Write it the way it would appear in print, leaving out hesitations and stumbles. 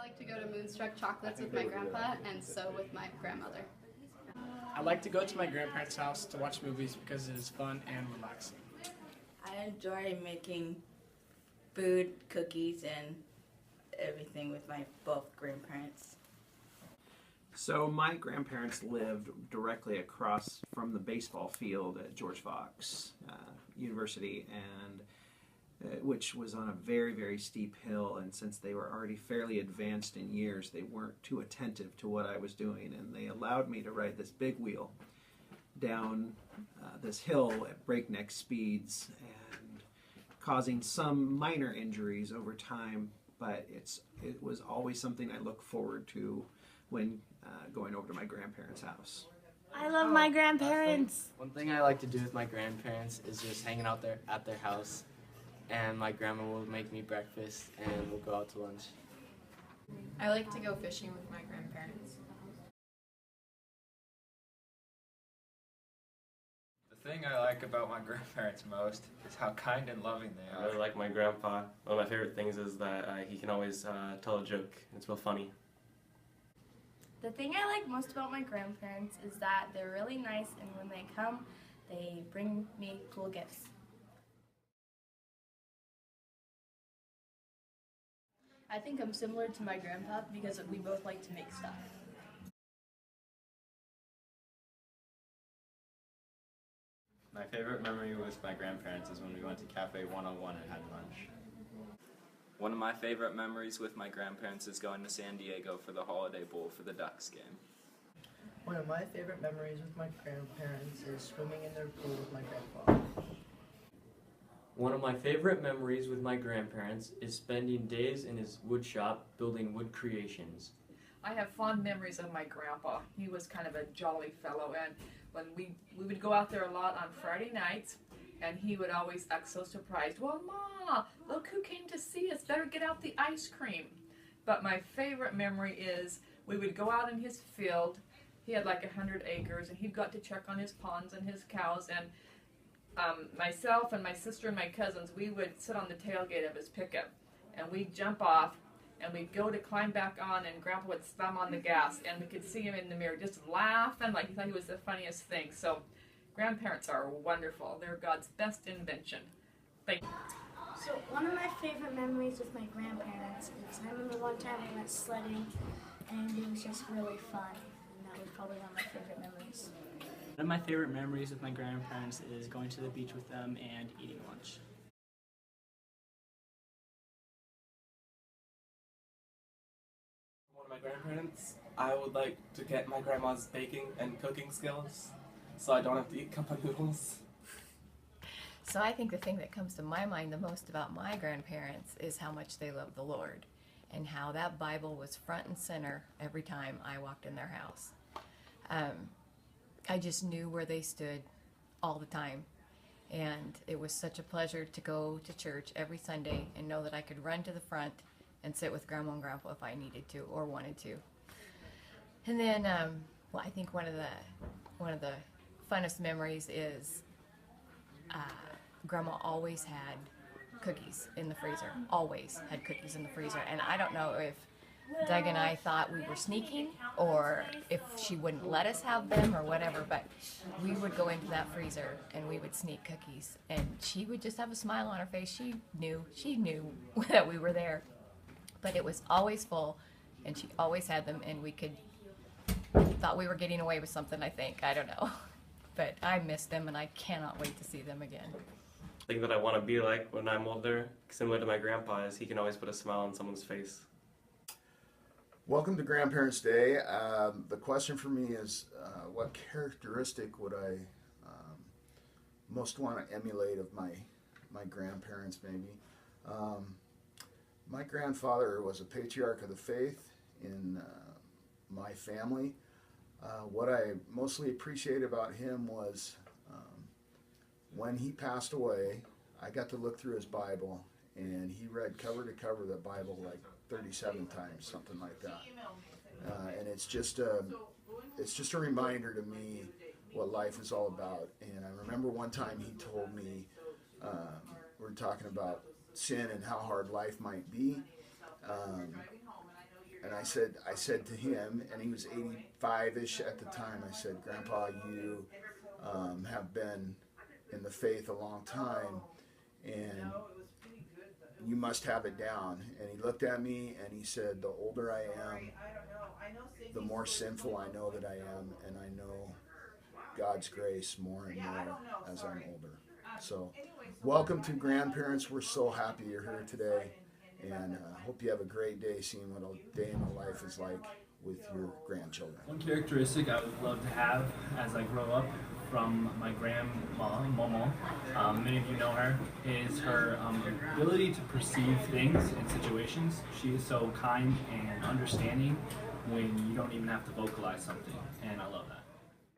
I like to go to Moonstruck Chocolates with my grandpa and sew with my grandmother. I like to go to my grandparents' house to watch movies because it is fun and relaxing. I enjoy making food, cookies, and everything with my both grandparents. So my grandparents lived directly across from the baseball field at George Fox University, and which was on a very, very steep hill, and since they were already fairly advanced in years, they weren't too attentive to what I was doing, and they allowed me to ride this big wheel down this hill at breakneck speeds, and causing some minor injuries over time, but it was always something I look forward to when going over to my grandparents' house. I love my grandparents. One thing I like to do with my grandparents is just hanging out there at their house, and my grandma will make me breakfast and we'll go out to lunch. I like to go fishing with my grandparents. The thing I like about my grandparents most is how kind and loving they are. I really like my grandpa. One of my favorite things is that he can always tell a joke. It's real funny. The thing I like most about my grandparents is that they're really nice, and when they come, they bring me cool gifts. I think I'm similar to my grandpa because we both like to make stuff. My favorite memory with my grandparents is when we went to Cafe 101 and had lunch. One of my favorite memories with my grandparents is going to San Diego for the Holiday Bowl for the Ducks game. One of my favorite memories with my grandparents is swimming in their pool with my grandpa. One of my favorite memories with my grandparents is spending days in his wood shop building wood creations. I have fond memories of my grandpa. He was kind of a jolly fellow, and when we would go out there a lot on Friday nights, and he would always act so surprised. Well, Ma, look who came to see us. Better get out the ice cream. But my favorite memory is we would go out in his field. He had like 100 acres, and he'd got to check on his ponds and his cows, and myself and my sister and my cousins, we would sit on the tailgate of his pickup, and we'd jump off, and we'd go to climb back on, and Grandpa would slam on the gas, and we could see him in the mirror just laughing like he thought he was the funniest thing. So grandparents are wonderful. They're God's best invention. Thank you. So one of my favorite memories with my grandparents is I remember one time we went sledding, and it was just really fun, and that was probably one of my favorite memories. One of my favorite memories with my grandparents is going to the beach with them and eating lunch. One of my grandparents, I would like to get my grandma's baking and cooking skills so I don't have to eat cup of noodles. So I think the thing that comes to my mind the most about my grandparents is how much they love the Lord and how that Bible was front and center every time I walked in their house. I just knew where they stood all the time, and it was such a pleasure to go to church every Sunday and know that I could run to the front and sit with Grandma and Grandpa if I needed to or wanted to. And then, well, I think one of the funnest memories is Grandma always had cookies in the freezer. Always had cookies in the freezer, and I don't know if Doug and I thought we were sneaking or if she wouldn't let us have them or whatever, but we would go into that freezer and we would sneak cookies, and she would just have a smile on her face. She knew that we were there, but it was always full, and she always had them, and we thought we were getting away with something, I think. I don't know. But I miss them, and I cannot wait to see them again. The thing that I want to be like when I'm older, similar to my grandpa, is he can always put a smile on someone's face. Welcome to Grandparents' Day. The question for me is, what characteristic would I most want to emulate of my grandparents, maybe? My grandfather was a patriarch of the faith in my family. What I mostly appreciate about him was when he passed away, I got to look through his Bible, and he read cover to cover the Bible like 37 times, something like that. And it's just a reminder to me what life is all about. And I remember one time he told me, we were talking about sin and how hard life might be. and I said to him, and he was 85-ish at the time, I said, Grandpa, you have been in the faith a long time, and you must have it down. And he looked at me and he said, the older I am, the more sinful I know that I am, and I know God's grace more and more as I'm older. So welcome to Grandparents. We're so happy you're here today, and hope you have a great day seeing what a day in the life is like with your grandchildren. One characteristic I would love to have as I grow up from my grandma, Momo, many of you know her, is her ability to perceive things and situations. She is so kind and understanding when you don't even have to vocalize something, and I love that.